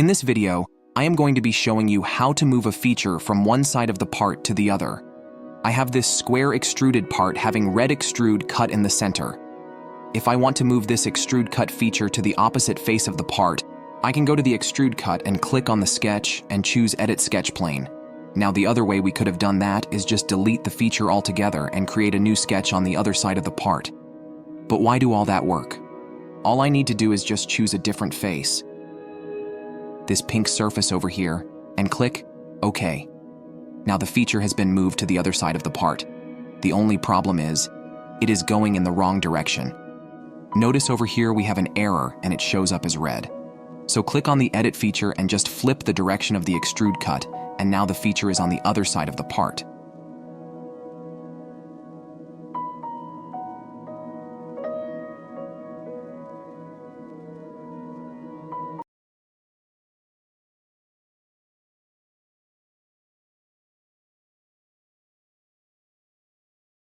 In this video, I am going to be showing you how to move a feature from one side of the part to the other. I have this square extruded part having red extrude cut in the center. If I want to move this extrude cut feature to the opposite face of the part, I can go to the extrude cut and click on the sketch and choose Edit Sketch Plane. Now the other way we could have done that is just delete the feature altogether and create a new sketch on the other side of the part. But why do all that work? All I need to do is just choose a different face, this pink surface over here, and click OK. Now the feature has been moved to the other side of the part. The only problem is, it is going in the wrong direction. Notice over here we have an error and it shows up as red. So click on the Edit feature and just flip the direction of the extrude cut, and now the feature is on the other side of the part.